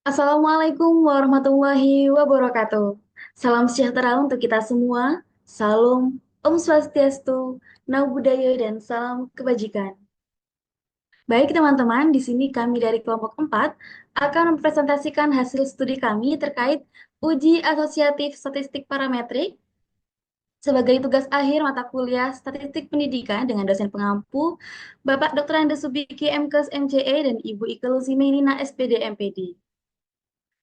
Assalamualaikum warahmatullahi wabarakatuh. Salam sejahtera untuk kita semua. Salam Om Swastiastu, Namo Buddhaya, dan salam kebajikan. Baik teman-teman, di sini kami dari kelompok 4 akan mempresentasikan hasil studi kami terkait uji asosiatif statistik parametrik sebagai tugas akhir mata kuliah Statistik Pendidikan dengan dosen pengampu Bapak Dr. Andes Subiki MKes MCE dan Ibu Ike Lusimenina SPD MPD.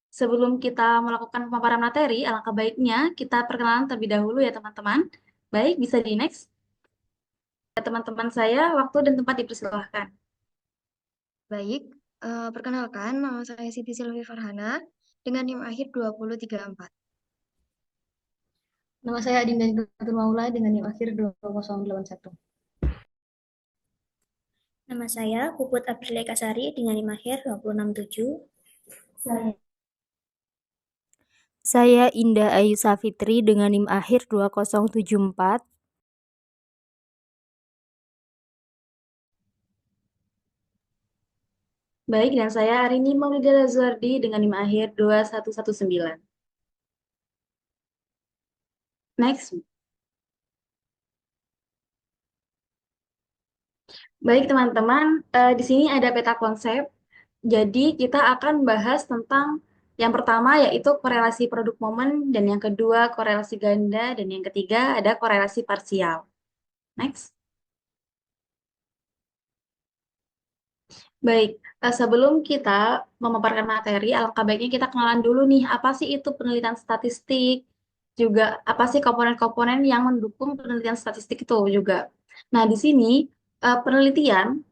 Sebelum kita melakukan pemaparan materi, alangkah baiknya kita perkenalan terlebih dahulu ya teman-teman. Baik, bisa di next. Teman-teman saya, waktu dan tempat dipersilahkan. Baik, perkenalkan nama saya Siti Silvi Farhana dengan NIM akhir 2034. Nama saya Adinda Fatul Maula dengan NIM akhir 2081. Nama saya Puput Aprilia Kasari dengan NIM akhir 2067. Saya Indah Ayu Safitri dengan NIM akhir 2074. Baik, dan saya Arini Maulida Lazuardi dengan NIM akhir 2119. Next. Baik teman-teman, di sini ada peta konsep. Jadi kita akan bahas tentang yang pertama yaitu korelasi produk momen, dan yang kedua korelasi ganda, dan yang ketiga ada korelasi parsial. Next. Baik, sebelum kita memaparkan materi, alangkah baiknya kita kenalan dulu nih, apa sih itu penelitian statistik, juga apa sih komponen-komponen yang mendukung penelitian statistik itu juga. Nah, di sini penelitian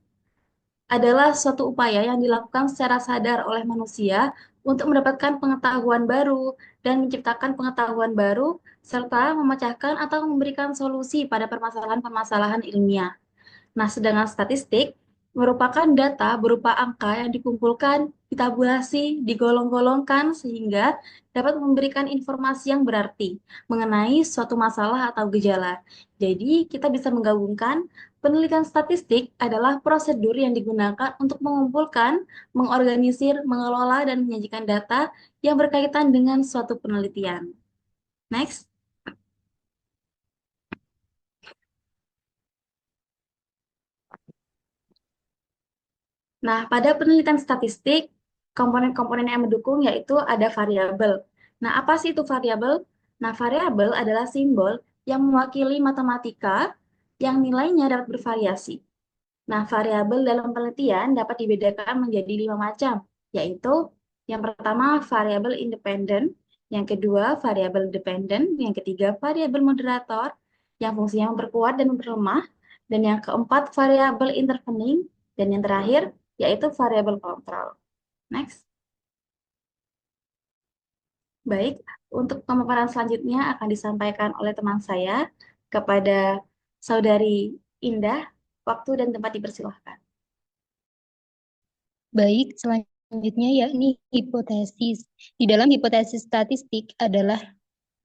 adalah suatu upaya yang dilakukan secara sadar oleh manusia untuk mendapatkan pengetahuan baru dan menciptakan pengetahuan baru, serta memecahkan atau memberikan solusi pada permasalahan-permasalahan ilmiah. Nah, sedangkan statistik merupakan data berupa angka yang dikumpulkan, ditabulasi, digolong-golongkan sehingga dapat memberikan informasi yang berarti mengenai suatu masalah atau gejala. Jadi, kita bisa menggabungkan penelitian statistik adalah prosedur yang digunakan untuk mengumpulkan, mengorganisir, mengelola, dan menyajikan data yang berkaitan dengan suatu penelitian. Next. Nah, pada penelitian statistik, komponen-komponen yang mendukung yaitu ada variabel. Nah, apa sih itu variabel? Nah, variabel adalah simbol yang mewakili matematika yang nilainya dapat bervariasi. Nah, variabel dalam penelitian dapat dibedakan menjadi 5 macam, yaitu yang pertama variabel independen, yang kedua variabel dependen, yang ketiga variabel moderator, yang fungsinya memperkuat dan memperlemah, dan yang keempat variabel intervening, dan yang terakhir yaitu variabel kontrol. Next. Baik, untuk pemaparan selanjutnya akan disampaikan oleh teman saya kepada Saudari Indah. Waktu dan tempat dipersilahkan. Baik, selanjutnya yakni hipotesis. Di dalam hipotesis statistik adalah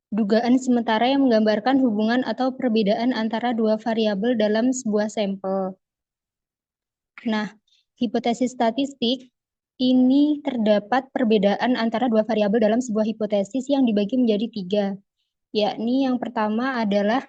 dugaan sementara yang menggambarkan hubungan atau perbedaan antara dua variabel dalam sebuah sampel. Nah, hipotesis statistik ini terdapat perbedaan antara dua variabel dalam sebuah hipotesis yang dibagi menjadi 3, yakni yang pertama adalah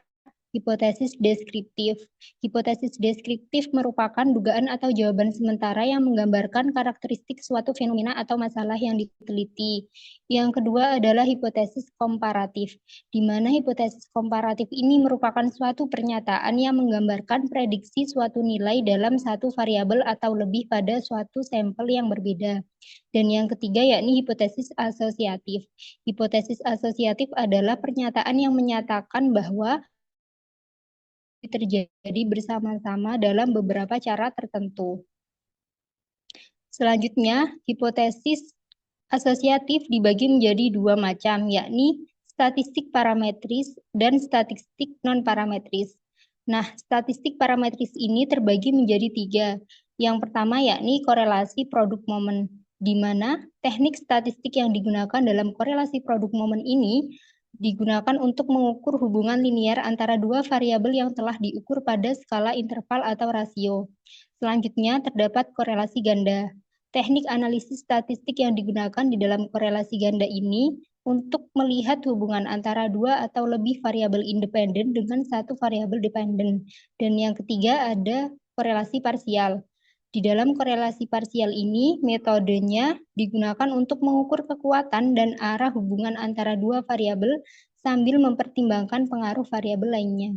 hipotesis deskriptif. Hipotesis deskriptif merupakan dugaan atau jawaban sementara yang menggambarkan karakteristik suatu fenomena atau masalah yang diteliti. Yang kedua adalah hipotesis komparatif, di mana hipotesis komparatif ini merupakan suatu pernyataan yang menggambarkan prediksi suatu nilai dalam satu variabel atau lebih pada suatu sampel yang berbeda. Dan yang ketiga yakni hipotesis asosiatif. Hipotesis asosiatif adalah pernyataan yang menyatakan bahwa terjadi bersama-sama dalam beberapa cara tertentu. Selanjutnya, hipotesis asosiatif dibagi menjadi 2 macam, yakni statistik parametris dan statistik non-parametris. Nah, statistik parametris ini terbagi menjadi 3. Yang pertama yakni korelasi produk momen, di mana teknik statistik yang digunakan dalam korelasi produk momen ini digunakan untuk mengukur hubungan linear antara dua variabel yang telah diukur pada skala interval atau rasio. Selanjutnya terdapat korelasi ganda. Teknik analisis statistik yang digunakan di dalam korelasi ganda ini untuk melihat hubungan antara dua atau lebih variabel independen dengan satu variabel dependen. Dan yang ketiga ada korelasi parsial. Di dalam korelasi parsial ini, metodenya digunakan untuk mengukur kekuatan dan arah hubungan antara dua variabel sambil mempertimbangkan pengaruh variabel lainnya.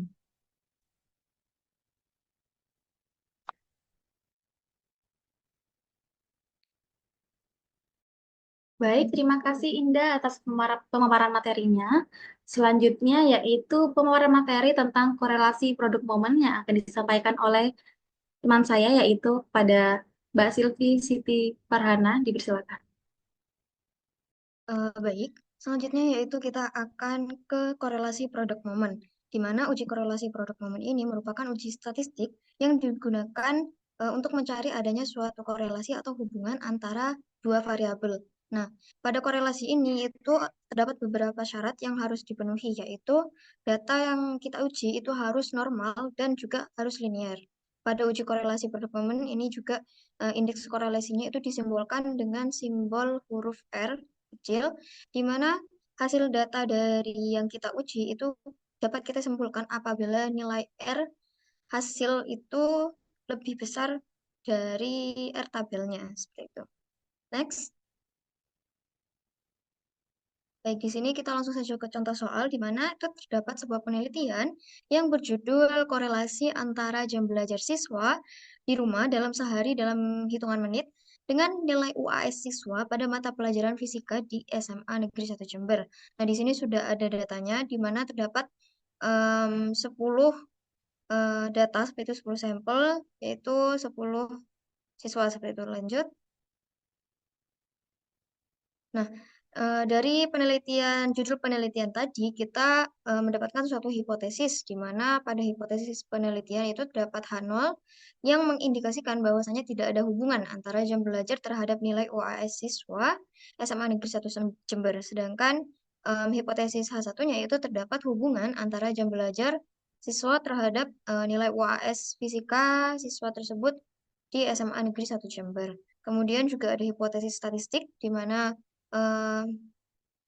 Baik, terima kasih Indah atas pemaparan materinya. Selanjutnya yaitu pemaparan materi tentang korelasi produk momen yang akan disampaikan oleh teman saya yaitu pada Mbak Silvi Siti Farhana. Dipersilakan. Baik, selanjutnya yaitu kita akan ke korelasi produk momen, di mana uji korelasi produk momen ini merupakan uji statistik yang digunakan untuk mencari adanya suatu korelasi atau hubungan antara dua variabel. Nah, pada korelasi ini itu terdapat beberapa syarat yang harus dipenuhi, yaitu data yang kita uji itu harus normal dan juga harus linear. Pada uji korelasi produk momen ini juga indeks korelasinya itu disimbolkan dengan simbol huruf R kecil, di mana hasil data dari yang kita uji itu dapat kita simpulkan apabila nilai R hasil itu lebih besar dari R tabelnya, seperti itu. Next. Baik, di sini kita langsung saja ke contoh soal, di mana itu terdapat sebuah penelitian yang berjudul korelasi antara jam belajar siswa di rumah dalam sehari dalam hitungan menit dengan nilai UAS siswa pada mata pelajaran fisika di SMA Negeri 1 Jember. Nah, di sini sudah ada datanya, di mana terdapat 10 data, seperti itu 10 sampel, yaitu 10 siswa, seperti itu. Lanjut. Nah, dari judul penelitian tadi, kita mendapatkan suatu hipotesis, di mana pada hipotesis penelitian itu terdapat H0 yang mengindikasikan bahwasanya tidak ada hubungan antara jam belajar terhadap nilai UAS siswa SMA Negeri 1 Jember. Sedangkan hipotesis H1-nya itu terdapat hubungan antara jam belajar siswa terhadap nilai UAS fisika siswa tersebut di SMA Negeri 1 Jember. Kemudian juga ada hipotesis statistik, di mana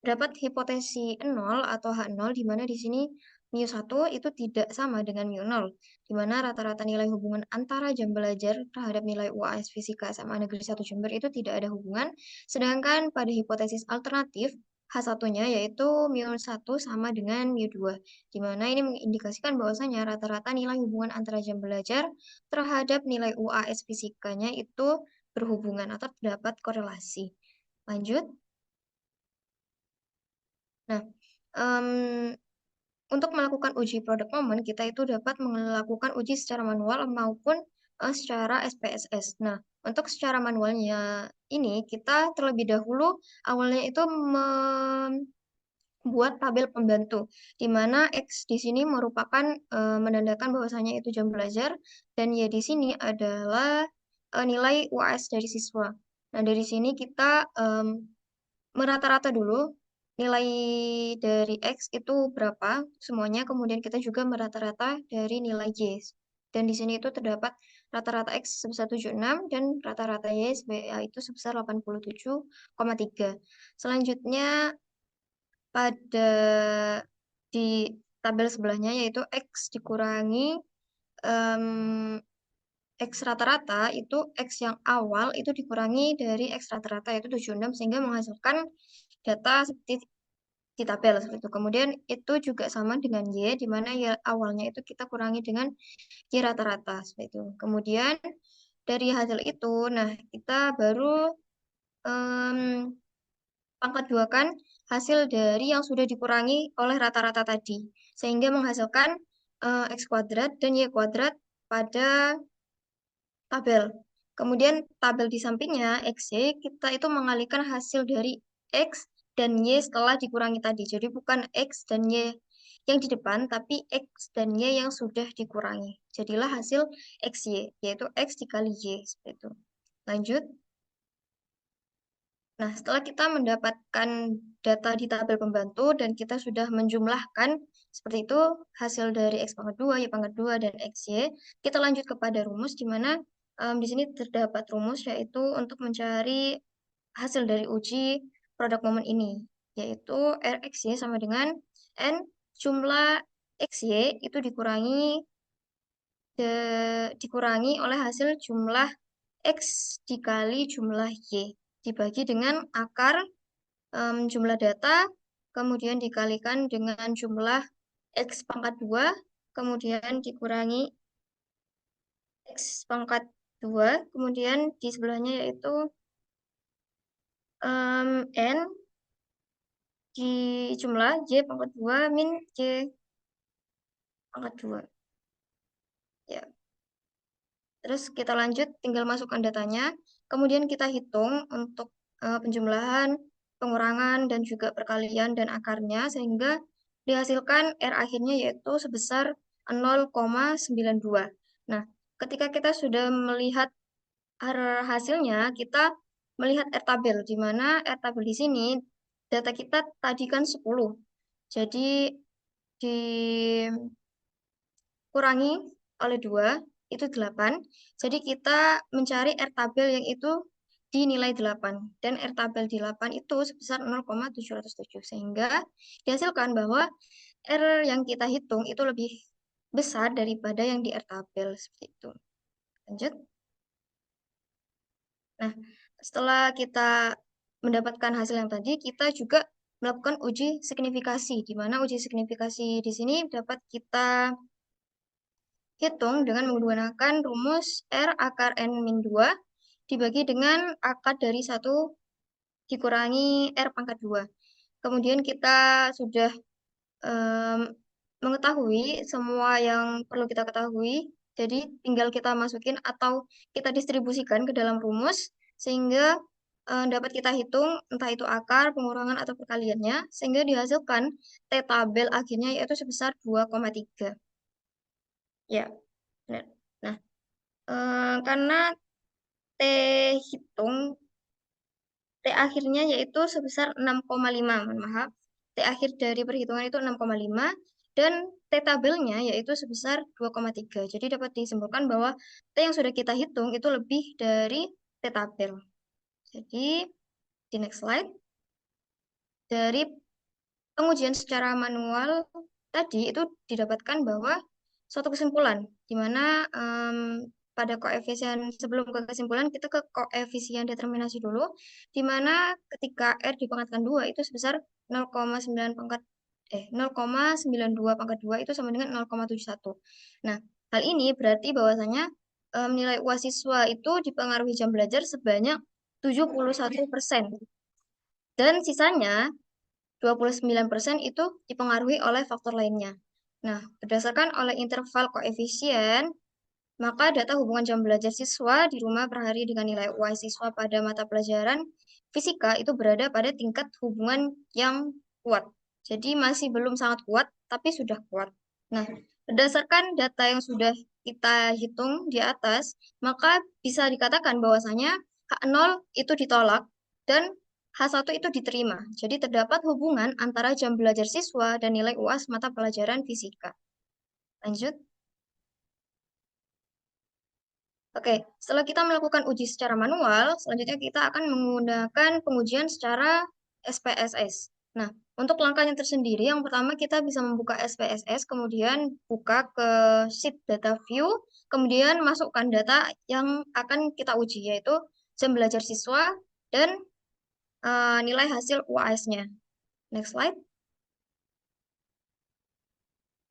dapat hipotesi 0 atau H0, di mana di sini mu1 itu tidak sama dengan mu0, di mana rata-rata nilai hubungan antara jam belajar terhadap nilai UAS fisika SMA Negeri 1 Jember itu tidak ada hubungan. Sedangkan pada hipotesis alternatif H1-nya yaitu mu1 sama dengan mu2, di mana ini mengindikasikan bahwasanya rata-rata nilai hubungan antara jam belajar terhadap nilai UAS fisikanya itu berhubungan atau terdapat korelasi. Lanjut. Nah, untuk melakukan uji produk momen, kita itu dapat melakukan uji secara manual maupun secara SPSS. Nah, untuk secara manualnya ini, kita terlebih dahulu awalnya itu membuat tabel pembantu, di mana X di sini merupakan menandakan bahwasanya itu jam belajar, dan Y di sini adalah nilai UAS dari siswa. Nah, dari sini kita merata-rata dulu nilai dari X itu berapa semuanya, kemudian kita juga merata-rata dari nilai Y. Dan di sini itu terdapat rata-rata X sebesar 76 dan rata-rata Y itu sebesar 87,3. Selanjutnya pada di tabel sebelahnya yaitu X dikurangi X rata-rata itu X yang awal itu dikurangi dari X rata-rata yaitu 76 sehingga menghasilkan data seperti di tabel seperti itu. Kemudian itu juga sama dengan Y, di mana Y awalnya itu kita kurangi dengan Y rata-rata seperti itu. Kemudian dari hasil itu, nah kita baru pangkat duakan hasil dari yang sudah dikurangi oleh rata-rata tadi, sehingga menghasilkan X kuadrat dan Y kuadrat pada tabel. Kemudian tabel di sampingnya, XY, kita itu mengalihkan hasil dari X dan Y setelah dikurangi tadi. Jadi bukan X dan Y yang di depan, tapi X dan Y yang sudah dikurangi. Jadilah hasil XY, yaitu X dikali Y. Seperti itu. Lanjut. Nah, setelah kita mendapatkan data di tabel pembantu dan kita sudah menjumlahkan seperti itu hasil dari X pangkat 2, Y pangkat 2, dan XY, kita lanjut kepada rumus di mana di sini terdapat rumus yaitu untuk mencari hasil dari uji produk momen ini, yaitu RXY sama dengan N jumlah XY itu dikurangi oleh hasil jumlah X dikali jumlah Y, dibagi dengan akar jumlah data, kemudian dikalikan dengan jumlah X pangkat 2, kemudian dikurangi X pangkat 2, kemudian di sebelahnya yaitu N di jumlah Y pangkat 2 min Y pangkat 2. Ya. Terus kita lanjut, tinggal masukkan datanya. Kemudian kita hitung untuk penjumlahan, pengurangan, dan juga perkalian dan akarnya, sehingga dihasilkan R akhirnya yaitu sebesar 0,92. Nah, ketika kita sudah melihat hasilnya, kita melihat R tabel, di mana R tabel di sini, data kita tadi kan 10. Jadi, dikurangi oleh 2, itu 8. Jadi kita mencari R tabel yang itu di nilai 8. Dan R tabel di 8 itu sebesar 0,707. Sehingga dihasilkan bahwa R yang kita hitung itu lebih besar daripada yang di R tabel. Seperti itu. Lanjut. Nah, setelah kita mendapatkan hasil yang tadi, kita juga melakukan uji signifikasi, di mana uji signifikasi di sini dapat kita hitung dengan menggunakan rumus R akar N-2 dibagi dengan akar dari 1 dikurangi R pangkat 2. Kemudian kita sudah mengetahui semua yang perlu kita ketahui, jadi tinggal kita masukin atau kita distribusikan ke dalam rumus, sehingga dapat kita hitung entah itu akar, pengurangan, atau perkaliannya, sehingga dihasilkan T tabel akhirnya yaitu sebesar 2,3. Ya, benar. Nah, karena T hitung, T akhirnya yaitu sebesar 6,5, mohon maaf. T akhir dari perhitungan itu 6,5, dan T tabelnya yaitu sebesar 2,3. Jadi dapat disimpulkan bahwa T yang sudah kita hitung itu lebih dari T tabel. Jadi, di next slide. Dari pengujian secara manual tadi itu didapatkan bahwa suatu kesimpulan, di mana pada koefisien sebelum ke kesimpulan kita ke koefisien determinasi dulu, di mana ketika R dipangkatkan 2 itu sebesar 0,92 pangkat 2 itu sama dengan 0,71. Nah, hal ini berarti bahwasanya nilai UAS siswa itu dipengaruhi jam belajar sebanyak 71%. Dan sisanya 29% itu dipengaruhi oleh faktor lainnya. Nah, berdasarkan oleh interval koefisien, maka data hubungan jam belajar siswa di rumah per hari dengan nilai UI siswa pada mata pelajaran fisika itu berada pada tingkat hubungan yang kuat. Jadi masih belum sangat kuat, tapi sudah kuat. Nah, berdasarkan data yang sudah kita hitung di atas, maka bisa dikatakan bahwasanya H0 itu ditolak dan H1 itu diterima. Jadi terdapat hubungan antara jam belajar siswa dan nilai UAS mata pelajaran fisika. Lanjut. Oke, setelah kita melakukan uji secara manual, selanjutnya kita akan menggunakan pengujian secara SPSS. Nah, untuk langkahnya tersendiri, yang pertama kita bisa membuka SPSS, kemudian buka ke sheet data view, kemudian masukkan data yang akan kita uji, yaitu jam belajar siswa dan nilai hasil UAS-nya. Next slide.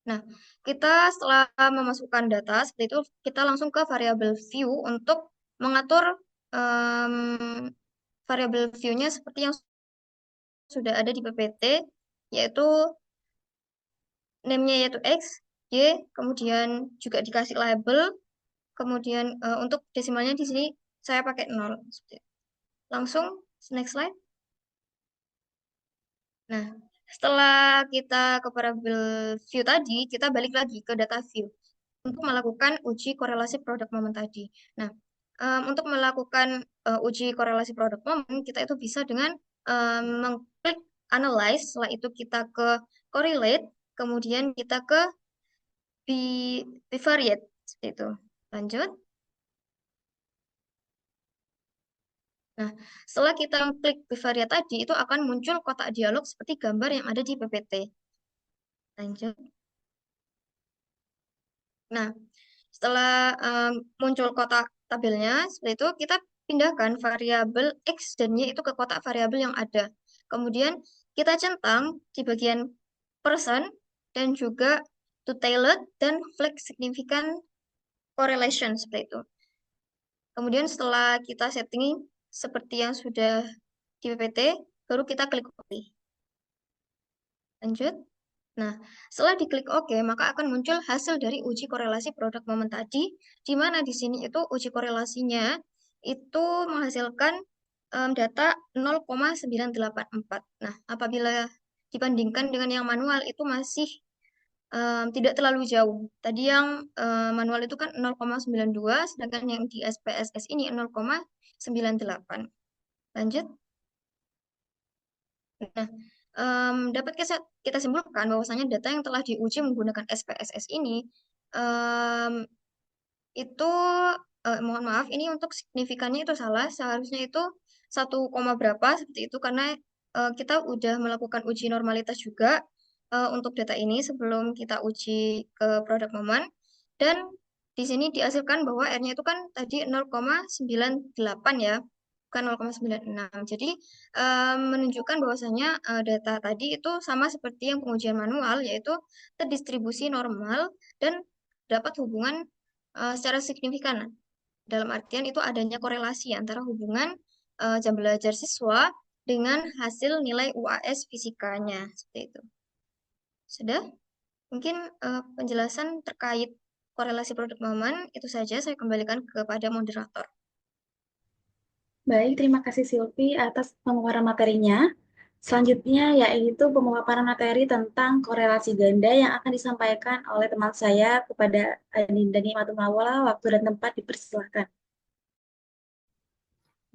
Nah, kita setelah memasukkan data seperti itu, kita langsung ke variabel view untuk mengatur variabel view-nya seperti yang sudah ada di PPT, yaitu name-nya yaitu X, Y, kemudian juga dikasih label, kemudian untuk desimalnya di sini saya pakai 0. Langsung, next slide. Nah, setelah kita ke variabel view tadi, kita balik lagi ke data view untuk melakukan uji korelasi produk momen tadi. Nah, untuk melakukan uji korelasi produk momen, kita itu bisa dengan mengklik analyze, setelah itu kita ke correlate, kemudian kita ke bivariate, seperti itu. Lanjut. Nah, setelah kita klik Bavaria tadi, itu akan muncul kotak dialog seperti gambar yang ada di PPT. Lanjut. Nah, setelah muncul kotak tabelnya, seperti itu kita pindahkan variabel X dan Y itu ke kotak variabel yang ada. Kemudian kita centang di bagian person dan juga to tailored dan flag significant correlation seperti itu. Kemudian setelah kita setting seperti yang sudah di PPT, baru kita klik OK. Lanjut. Nah, setelah diklik OK, maka akan muncul hasil dari uji korelasi produk momen tadi, di mana di sini itu uji korelasinya itu menghasilkan data 0,984. Nah, apabila dibandingkan dengan yang manual itu masih tidak terlalu jauh. Tadi yang manual itu kan 0,92, sedangkan yang di SPSS ini 0,98. Lanjut. Nah, dapat kita simpulkan bahwasanya data yang telah diuji menggunakan SPSS ini itu mohon maaf ini untuk signifikannya itu salah, seharusnya itu 1, berapa seperti itu karena kita udah melakukan uji normalitas juga untuk data ini sebelum kita uji ke produk momen, dan di sini dihasilkan bahwa R-nya itu kan tadi 0,98 ya, bukan 0,96. Jadi menunjukkan bahwasanya data tadi itu sama seperti yang pengujian manual, yaitu terdistribusi normal dan dapat hubungan secara signifikan. Dalam artian itu adanya korelasi antara hubungan jam belajar siswa dengan hasil nilai UAS fisikanya. Seperti itu. Sudah? Mungkin penjelasan terkait korelasi produk momen itu saja, saya kembalikan kepada moderator. Baik, terima kasih Silvi atas pemaparan materinya. Selanjutnya yaitu pemaparan materi tentang korelasi ganda yang akan disampaikan oleh teman saya kepada Adinda Nikmatumawala. Waktu dan tempat dipersilahkan.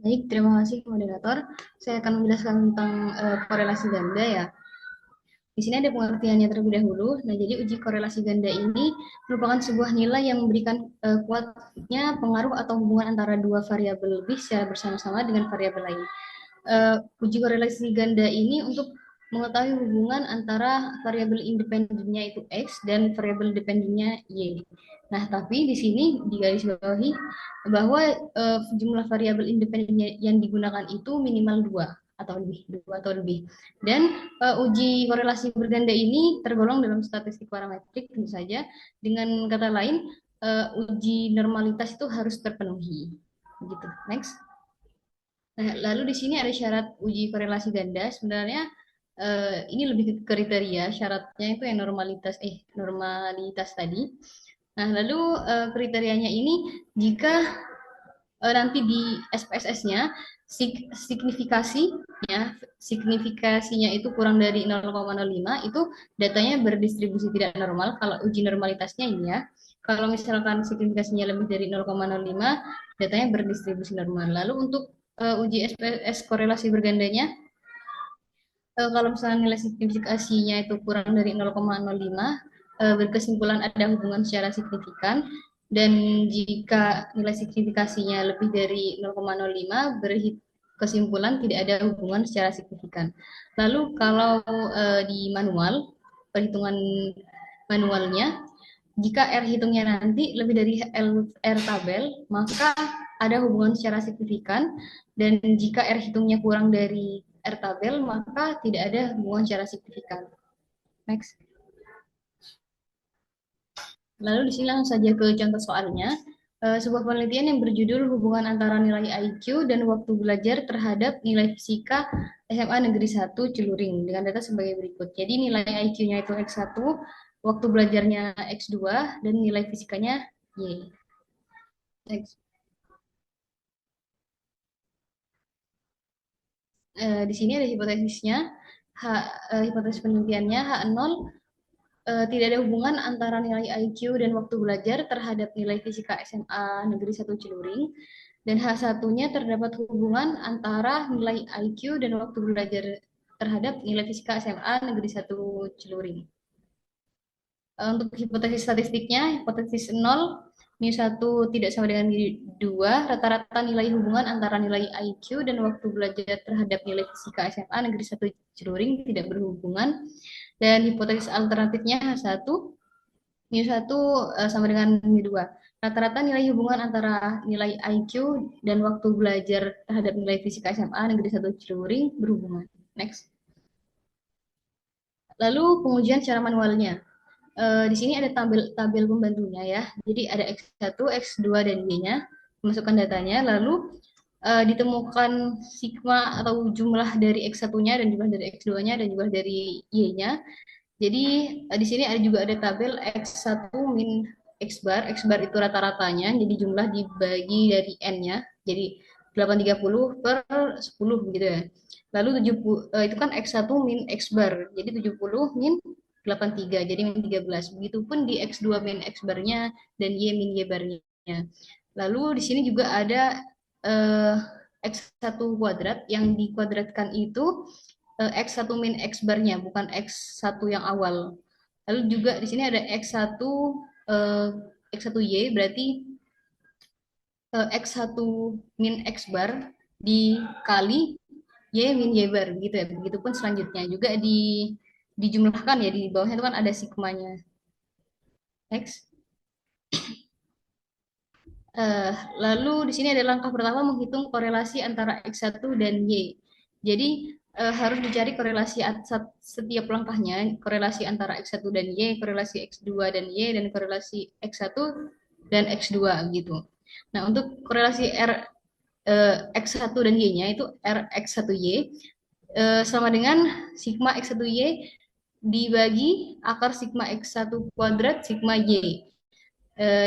Baik, terima kasih moderator. Saya akan menjelaskan tentang korelasi ganda ya. Di sini ada pengertiannya terlebih dahulu. Nah, jadi uji korelasi ganda ini merupakan sebuah nilai yang memberikan kuatnya pengaruh atau hubungan antara dua variabel lebih secara bersama-sama dengan variabel lain. Uji korelasi ganda ini untuk mengetahui hubungan antara variabel independennya itu X dan variabel dependennya Y. Nah, tapi di sini digarisbawahi bahwa jumlah variabel independennya yang digunakan itu minimal 2 atau lebih. Dan uji korelasi berganda ini tergolong dalam statistik parametrik tentu saja. Dengan kata lain, uji normalitas itu harus terpenuhi. Begitu. Next. Nah, lalu di sini ada syarat uji korelasi ganda. Sebenarnya ini lebih ke kriteria. Syaratnya itu yang normalitas tadi. Nah, lalu kriterianya ini jika nanti di SPSS-nya signifikasinya itu kurang dari 0,05, itu datanya berdistribusi tidak normal. Kalau uji normalitasnya ini ya. Kalau misalkan signifikasinya lebih dari 0,05, datanya berdistribusi normal. Lalu untuk uji SPSS korelasi bergandanya, kalau misalnya nilai signifikasinya itu kurang dari 0,05, berkesimpulan ada hubungan secara signifikan, dan jika nilai signifikasinya lebih dari 0,05, berkesimpulan tidak ada hubungan secara signifikan. Lalu kalau di manual, perhitungan manualnya, jika R hitungnya nanti lebih dari R tabel, maka ada hubungan secara signifikan, dan jika R hitungnya kurang dari R tabel, maka tidak ada hubungan secara signifikan. Next. Lalu di sini langsung saja ke contoh soalnya. Sebuah penelitian yang berjudul hubungan antara nilai IQ dan waktu belajar terhadap nilai fisika SMA Negeri 1 Celuring dengan data sebagai berikut. Jadi nilai IQ-nya itu X1, waktu belajarnya X2, dan nilai fisikanya Y. Next. Di sini ada hipotesisnya, hipotesis penelitiannya H0, tidak ada hubungan antara nilai IQ dan waktu belajar terhadap nilai fisika SMA Negeri 1 Celuring, dan H1-nya terdapat hubungan antara nilai IQ dan waktu belajar terhadap nilai fisika SMA Negeri 1 Celuring. Untuk hipotesis statistiknya, hipotesis 0, Mu1 tidak sama dengan Mu2, rata-rata nilai hubungan antara nilai IQ dan waktu belajar terhadap nilai fisika SMA Negeri 1 Celuring tidak berhubungan. Dan hipotesis alternatifnya H1, Mu1 sama dengan Mu2. Rata-rata nilai hubungan antara nilai IQ dan waktu belajar terhadap nilai fisika SMA Negeri 1 Celuring berhubungan. Next. Lalu pengujian secara manualnya. Di sini ada tabel pembantunya ya. Jadi ada X1, X2, dan Y-nya. Masukkan datanya, lalu ditemukan sigma atau jumlah dari X1-nya dan jumlah dari X2-nya dan jumlah dari Y-nya. Jadi di sini juga ada tabel X1 min X bar. X bar itu rata-ratanya, jadi jumlah dibagi dari N-nya. Jadi 830 per 10 begitu ya. Lalu 70, itu kan X1 min X bar. Jadi 70 min 83, jadi min 13. Begitupun di X2 min X barnya dan Y min Y barnya. Lalu di sini juga ada X1 kuadrat yang dikuadratkan itu X1 min X barnya, bukan X1 yang awal. Lalu juga di sini ada X1 X1Y, berarti X1 min X bar dikali Y min Y bar, gitu ya. Begitupun selanjutnya juga dijumlahkan ya, di bawahnya itu kan ada sigmanya. Next. Lalu di sini ada langkah pertama menghitung korelasi antara X1 dan Y. Jadi harus dicari korelasi setiap langkahnya, korelasi antara X1 dan Y, korelasi X2 dan Y, dan korelasi X1 dan X2 gitu. Nah, untuk korelasi X1 dan Y-nya itu Rx1Y sama dengan sigma X1Y dibagi akar sigma X1 kuadrat sigma Y.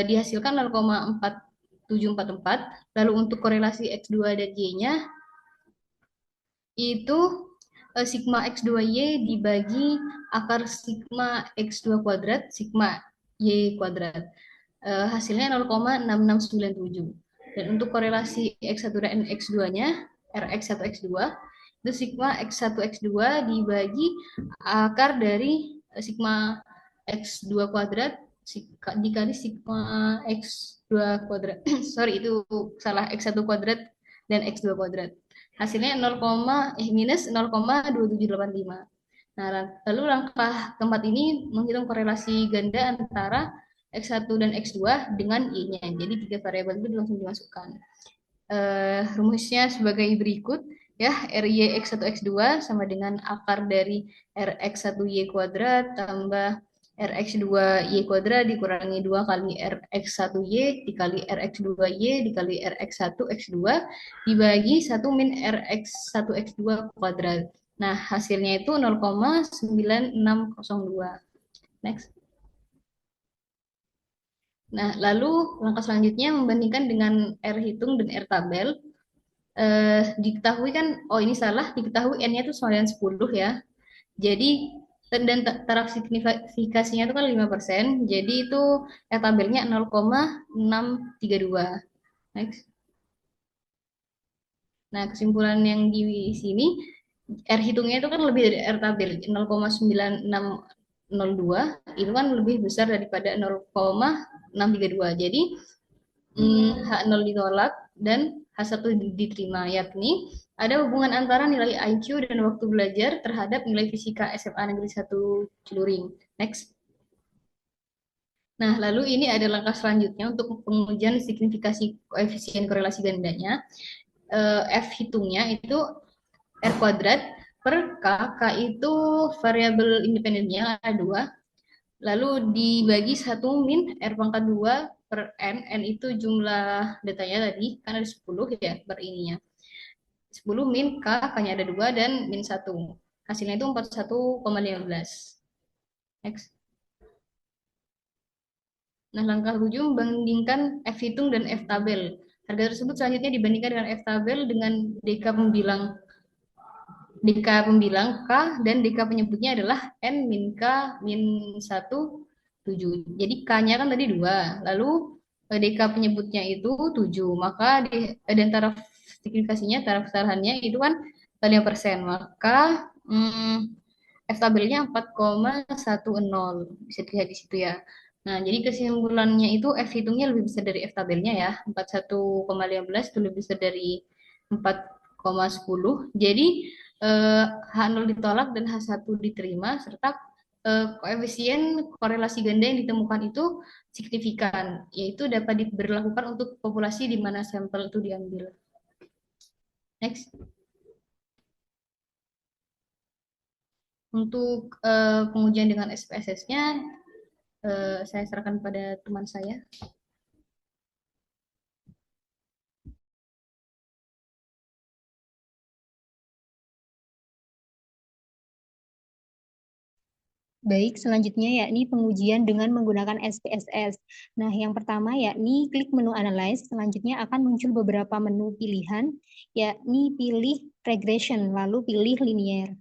Dihasilkan 0,4744. Lalu untuk korelasi X2 dan Y-nya itu sigma X2Y dibagi akar sigma X2 kuadrat sigma Y kuadrat. Hasilnya 0,6697. Dan untuk korelasi X1 dan X2-nya, Rx1 X2, itu sigma X1 X2 dibagi akar dari sigma X2 kuadrat dikali sigma X2 kuadrat. Sorry, itu salah, X1 kuadrat dan X2 kuadrat. Hasilnya minus 0,2785. Nah, lalu langkah keempat ini menghitung korelasi ganda antara X1 dan X2 dengan Y-nya. Jadi 3 variabel itu langsung dimasukkan. Rumusnya sebagai berikut ya, RY X1 X2 sama dengan akar dari Rx1Y kuadrat tambah Rx2Y kuadrat dikurangi 2 kali Rx1Y dikali Rx2Y dikali Rx1 X2 dibagi 1 min Rx1 X2 kuadrat. Nah, hasilnya itu 0,9602. Next. Nah, lalu langkah selanjutnya membandingkan dengan R hitung dan R tabel. Diketahui kan, oh ini salah, diketahui N-nya itu sama dengan 10 ya. Jadi, dan taraf signifikasinya itu kan 5%, jadi itu R tabelnya 0,632. Next. Nah, kesimpulan yang di sini, R hitungnya itu kan lebih dari R tabel, 0,9602, itu kan lebih besar daripada 0,632. Jadi, H0 ditolak dan H1 diterima, yakni ada hubungan antara nilai IQ dan waktu belajar terhadap nilai fisika SMA Negeri 1 Celuring. Next. Nah, lalu ini ada langkah selanjutnya untuk pengujian signifikasi koefisien korelasi gandanya. F hitungnya itu R kuadrat per K. K itu variabel independennya ada 2. Lalu dibagi 1 min R pangkat 2 per N. N itu jumlah datanya tadi, kan ada 10 ya per ininya. 10 min K, K-nya ada 2 dan min 1. Hasilnya itu 41,15. Next. Nah, langkah 7 membandingkan F hitung dan F tabel. Harga tersebut selanjutnya dibandingkan dengan F tabel dengan DK pembilang K dan DK penyebutnya adalah N min K min 1, 7. Jadi K-nya kan tadi 2, lalu DK penyebutnya itu 7, maka dan taraf signifikasinya, taraf kesalahannya itu kan 5%, maka F tabelnya 4,10, bisa dilihat di situ ya. Nah, jadi kesimpulannya itu F hitungnya lebih besar dari F tabelnya ya. 41,15 itu lebih besar dari 4,10. Jadi H0 ditolak dan H1 diterima serta koefisien korelasi ganda yang ditemukan itu signifikan, yaitu dapat diberlakukan untuk populasi di mana sampel itu diambil. Next. Untuk pengujian dengan SPSS-nya, saya serahkan pada teman saya. Baik, selanjutnya yakni pengujian dengan menggunakan SPSS. Nah, yang pertama yakni klik menu Analyze, selanjutnya akan muncul beberapa menu pilihan, yakni pilih Regression, lalu pilih Linear.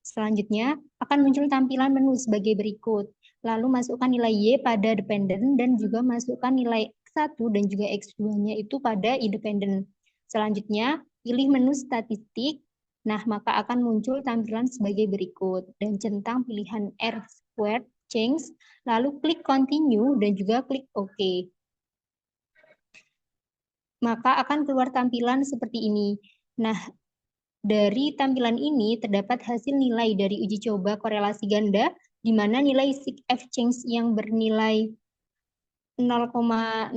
Selanjutnya akan muncul tampilan menu sebagai berikut, lalu masukkan nilai Y pada dependent dan juga masukkan nilai X1 dan juga X2-nya itu pada independent. Selanjutnya, pilih menu statistik. Nah, maka akan muncul tampilan sebagai berikut dan centang pilihan R squared change, lalu klik continue dan juga klik OK. Maka akan keluar tampilan seperti ini. Nah, dari tampilan ini terdapat hasil nilai dari uji coba korelasi ganda, di mana nilai sig F change yang bernilai 0,00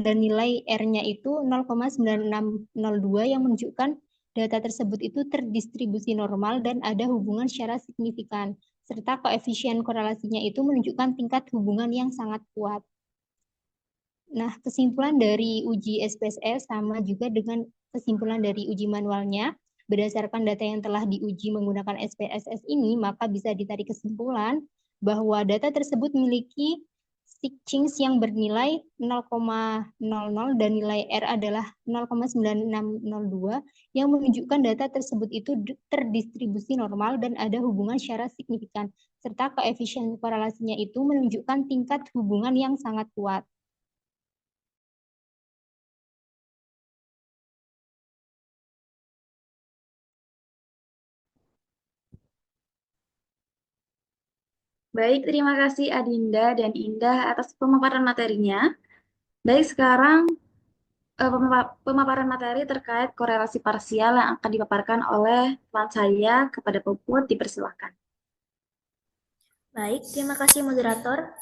dan nilai R-nya itu 0,9602 yang menunjukkan data tersebut itu terdistribusi normal dan ada hubungan secara signifikan, serta koefisien korelasinya itu menunjukkan tingkat hubungan yang sangat kuat. Nah, kesimpulan dari uji SPSS sama juga dengan kesimpulan dari uji manualnya. Berdasarkan data yang telah diuji menggunakan SPSS ini, maka bisa ditarik kesimpulan bahwa data tersebut memiliki sig change yang bernilai 0,00 dan nilai R adalah 0,9602 yang menunjukkan data tersebut itu terdistribusi normal dan ada hubungan secara signifikan, serta koefisien korelasinya itu menunjukkan tingkat hubungan yang sangat kuat. Baik, terima kasih Adinda dan Indah atas pemaparan materinya. Baik, sekarang pemaparan materi terkait korelasi parsial yang akan dipaparkan oleh teman saya kepada Puput, dipersilakan. Baik, terima kasih moderator.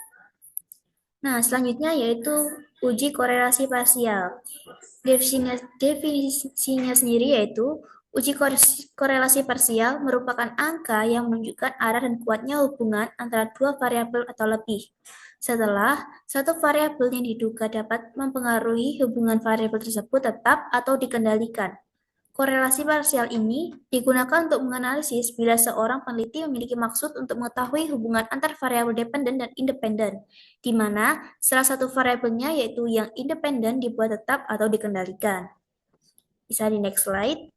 Nah, selanjutnya yaitu uji korelasi parsial. Definisinya sendiri yaitu uji korelasi parsial merupakan angka yang menunjukkan arah dan kuatnya hubungan antara dua variabel atau lebih. Setelah satu variabel yang diduga dapat mempengaruhi hubungan variabel tersebut tetap atau dikendalikan. Korelasi parsial ini digunakan untuk menganalisis bila seorang peneliti memiliki maksud untuk mengetahui hubungan antar variabel dependen dan independen, di mana salah satu variabelnya yaitu yang independen dibuat tetap atau dikendalikan. Bisa di next slide.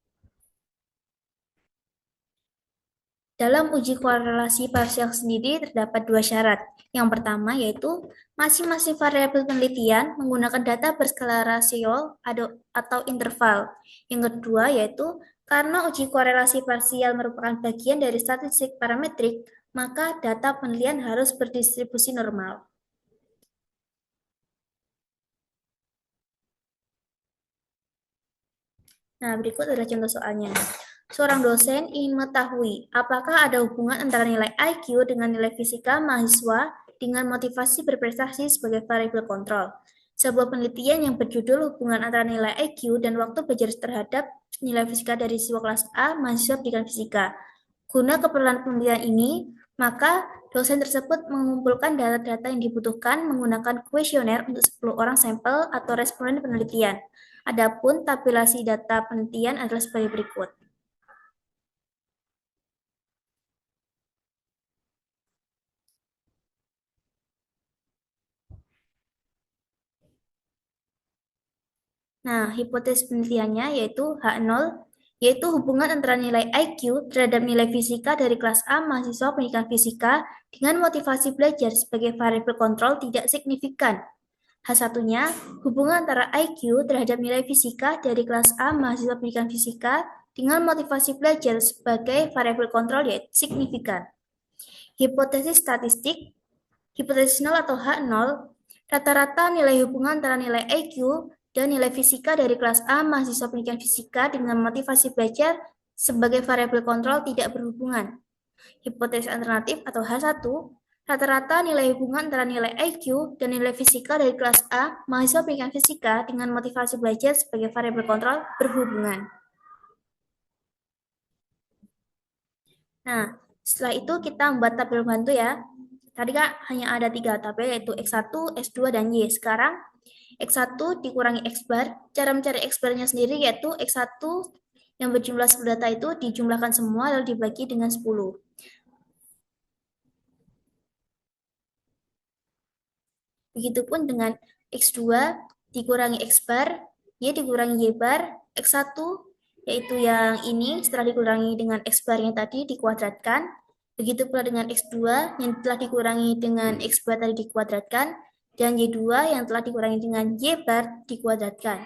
Dalam uji korelasi parsial sendiri terdapat dua syarat. Yang pertama yaitu masing-masing variabel penelitian menggunakan data berskala rasio atau interval. Yang kedua yaitu karena uji korelasi parsial merupakan bagian dari statistik parametrik, maka data penelitian harus berdistribusi normal. Nah, berikut adalah contoh soalnya. Seorang dosen ingin mengetahui apakah ada hubungan antara nilai IQ dengan nilai fisika mahasiswa dengan motivasi berprestasi sebagai variabel kontrol. Sebuah penelitian yang berjudul hubungan antara nilai IQ dan waktu belajar terhadap nilai fisika dari siswa kelas A mahasiswa pendidikan fisika. Guna keperluan penelitian ini, maka dosen tersebut mengumpulkan data-data yang dibutuhkan menggunakan kuesioner untuk 10 orang sampel atau responden penelitian. Adapun tabulasi data penelitian adalah sebagai berikut. Nah, hipotesis penelitiannya yaitu H0, yaitu hubungan antara nilai IQ terhadap nilai fisika dari kelas A mahasiswa pendidikan fisika dengan motivasi belajar sebagai variabel kontrol tidak signifikan. H1-nya, hubungan antara IQ terhadap nilai fisika dari kelas A mahasiswa pendidikan fisika dengan motivasi belajar sebagai variabel kontrol yaitu signifikan. Hipotesis statistik Hipotesis nol atau H0, rata-rata nilai hubungan antara nilai IQ dan nilai fisika dari kelas A mahasiswa pendidikan fisika dengan motivasi belajar sebagai variabel kontrol tidak berhubungan. Hipotesis alternatif atau H1, rata-rata nilai hubungan antara nilai IQ dan nilai fisika dari kelas A mahasiswa pendidikan fisika dengan motivasi belajar sebagai variabel kontrol berhubungan. Nah, setelah itu kita membuat tabel bantu ya. Tadi Kak hanya ada 3 tabel yaitu X1, X2, dan Y. Sekarang X1 dikurangi X bar. Cara mencari X barnya sendiri yaitu X1 yang berjumlah 10 data itu dijumlahkan semua lalu dibagi dengan 10. Begitupun dengan X2 dikurangi X bar, Y dikurangi Y bar, X1 yaitu yang ini setelah dikurangi dengan X barnya tadi dikuadratkan. Begitu pula dengan X2 yang telah dikurangi dengan X bar tadi dikuadratkan, dan Y2 yang telah dikurangi dengan Y bar dikuadratkan.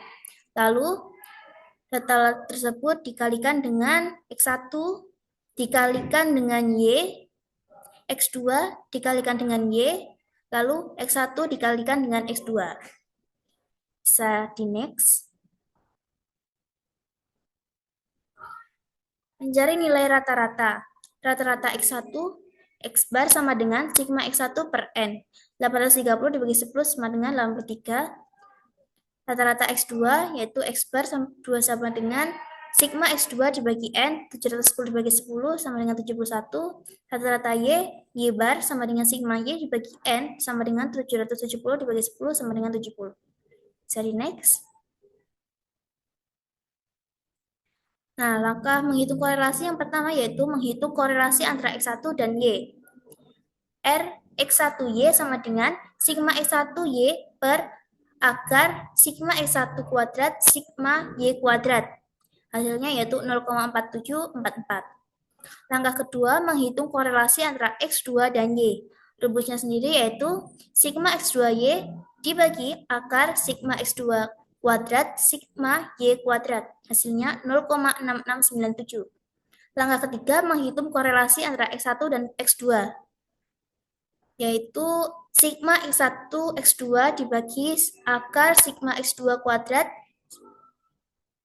Lalu data tersebut dikalikan dengan X1 dikalikan dengan Y, X2 dikalikan dengan Y, lalu X1 dikalikan dengan X2. Bisa di next. Mencari nilai rata-rata. Rata-rata X1, X bar sama dengan sigma X1 per N. 830 dibagi 10 sama dengan 83. Rata-rata X2 yaitu X bar 2 sama dengan sigma X2 dibagi N. 710 dibagi 10 sama dengan 71. Rata-rata Y bar sama dengan sigma Y dibagi N sama dengan 770 dibagi 10 sama dengan 70. Bisa di next. Nah, langkah menghitung korelasi yang pertama yaitu menghitung korelasi antara X1 dan Y. R X1Y sama dengan sigma X1Y per akar sigma X1 kuadrat sigma Y kuadrat. Hasilnya yaitu 0,4744. Langkah kedua, menghitung korelasi antara X2 dan Y. Rumusnya sendiri yaitu sigma X2Y dibagi akar sigma X2 kuadrat sigma Y kuadrat. Hasilnya 0,6697. Langkah ketiga, menghitung korelasi antara X1 dan X2. Yaitu sigma X1 X2 dibagi akar sigma X2 kuadrat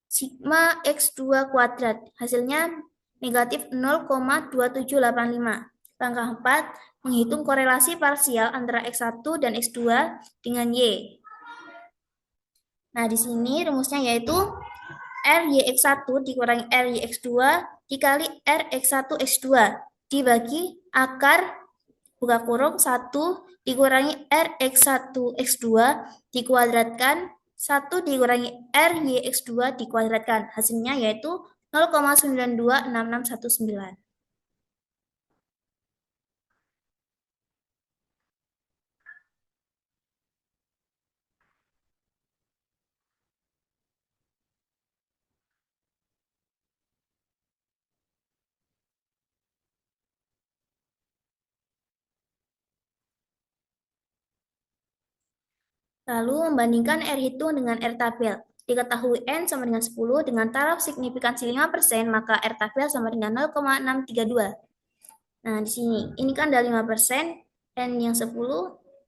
sigma X2 kuadrat. Hasilnya negatif 0,2785. Langkah 4, menghitung korelasi parsial antara X1 dan X2 dengan Y. Nah, di sini rumusnya yaitu RYX1 dikurangi RYX2 dikali RX1X2 dibagi akar buka kurung 1 dikurangi RX1X2 dikuadratkan 1 dikurangi RYX2 dikuadratkan. Hasilnya yaitu 0,926619. Lalu membandingkan R hitung dengan R tabel. Diketahui N sama dengan 10 dengan taraf signifikansi 5%, maka R tabel sama dengan 0,632. Nah, di sini ini kan ada 5%, N yang 10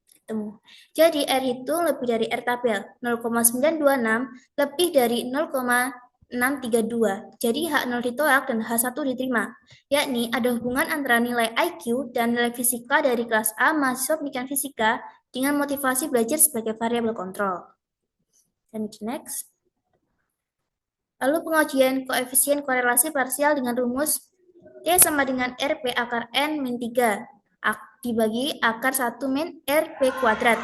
ketemu. Jadi R hitung lebih dari R tabel, 0,926 lebih dari 0,632. Jadi H0 ditolak dan H1 diterima. Yakni ada hubungan antara nilai IQ dan nilai fisika dari kelas A mahasiswa pendidikan fisika dengan motivasi belajar sebagai variabel kontrol. Dan next. Lalu pengujian koefisien korelasi parsial dengan rumus T sama dengan RP akar N min 3 dibagi akar 1 min RP kuadrat.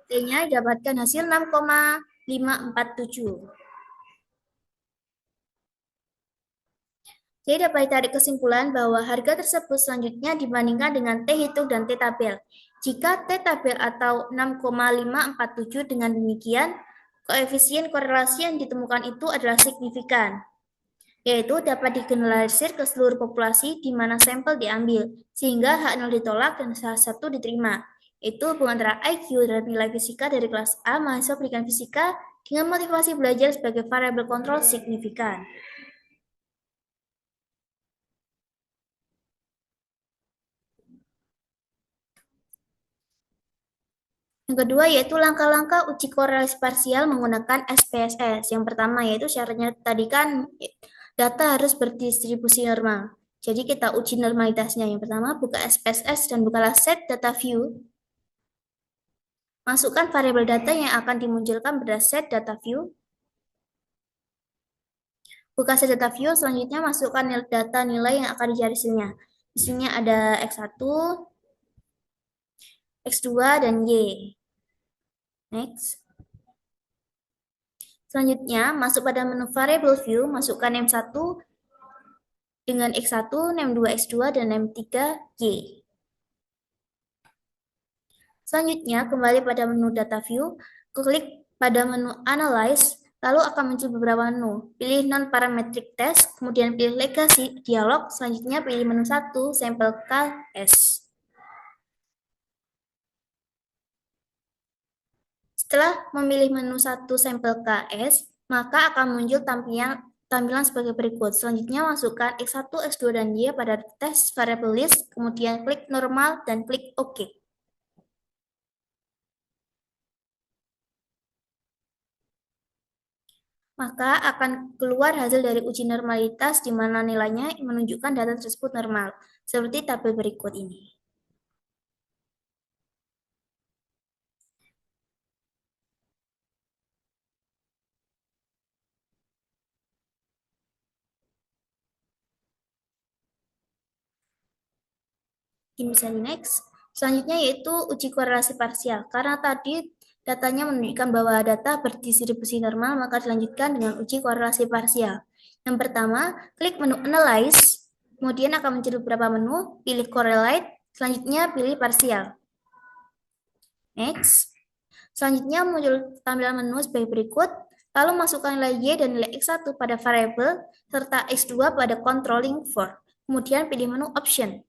T-nya didapatkan hasil 6,547. Jadi dapat ditarik kesimpulan bahwa harga tersebut selanjutnya dibandingkan dengan T hitung dan T tabel. Jika T tabel atau 6,547 dengan demikian, koefisien korelasi yang ditemukan itu adalah signifikan, yaitu dapat digeneralisir ke seluruh populasi di mana sampel diambil, sehingga H0 ditolak dan H1 diterima. Itu hubungan antara IQ dan nilai fisika dari kelas A mahasiswa pendidikan fisika dengan motivasi belajar sebagai variabel kontrol signifikan. Yang kedua yaitu langkah-langkah uji korelasi parsial menggunakan SPSS. Yang pertama yaitu syaratnya tadi kan data harus berdistribusi normal. Jadi kita uji normalitasnya. Yang pertama buka SPSS dan bukalah set data view. Masukkan variabel data yang akan dimunculkan pada set data view. Buka set data view, selanjutnya masukkan data nilai yang akan dicari hasilnya. Di sini ada X1, X2, dan Y. Next. Selanjutnya, masuk pada menu variable view, masukkan name1 dengan X1, name2 X2, dan name3 Y. Selanjutnya, kembali pada menu data view, klik pada menu analyze, lalu akan muncul beberapa menu. Pilih non-parametric test, kemudian pilih legacy dialog, selanjutnya pilih menu 1, sampel KS. Setelah memilih menu 1 sampel KS, maka akan muncul tampilan sebagai berikut. Selanjutnya masukkan X1, X2, dan Y pada test variable list, kemudian klik normal dan klik OK. Maka akan keluar hasil dari uji normalitas di mana nilainya menunjukkan data tersebut normal, seperti tabel berikut ini. Ini bisa di next. Selanjutnya yaitu uji korelasi parsial. Karena tadi datanya menunjukkan bahwa data berdistribusi normal, maka dilanjutkan dengan uji korelasi parsial. Yang pertama, klik menu Analyze, kemudian akan muncul beberapa menu, pilih Correlate, selanjutnya pilih Parsial. Next. Selanjutnya muncul tampilan menu sebagai berikut, lalu masukkan nilai Y dan nilai X1 pada variable, serta X2 pada controlling for. Kemudian pilih menu Option.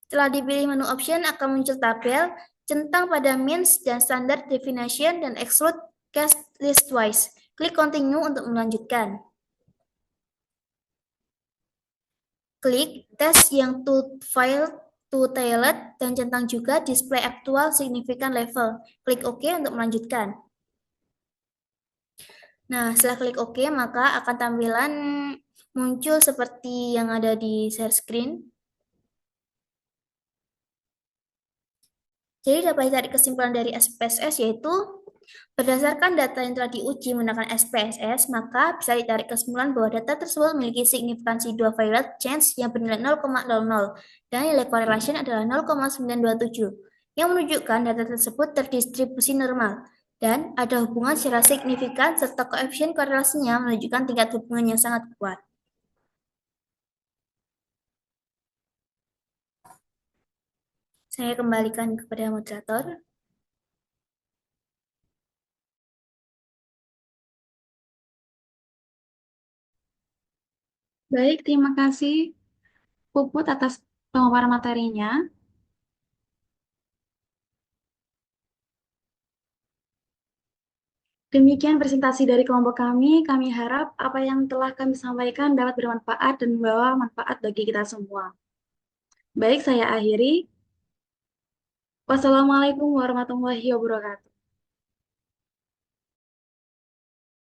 Setelah dipilih menu option, akan muncul tabel, centang pada means dan standard definition dan exclude case listwise. Klik continue untuk melanjutkan. Klik tes yang to file to tailored dan centang juga display aktual significant level. Klik OK untuk melanjutkan. Nah, setelah klik OK, maka akan tampilan muncul seperti yang ada di share screen. Jadi dapat ditarik kesimpulan dari SPSS yaitu berdasarkan data yang telah diuji menggunakan SPSS, maka bisa ditarik kesimpulan bahwa data tersebut memiliki signifikansi dua variable change yang bernilai 0,00 dan nilai correlation adalah 0,927 yang menunjukkan data tersebut terdistribusi normal dan ada hubungan secara signifikan serta koefisien korelasinya menunjukkan tingkat hubungan yang sangat kuat. Saya kembalikan kepada moderator. Baik, terima kasih Puput atas pemaparan materinya. Demikian presentasi dari kelompok kami. Kami harap apa yang telah kami sampaikan dapat bermanfaat dan membawa manfaat bagi kita semua. Baik, saya akhiri. Wassalamualaikum warahmatullahi wabarakatuh.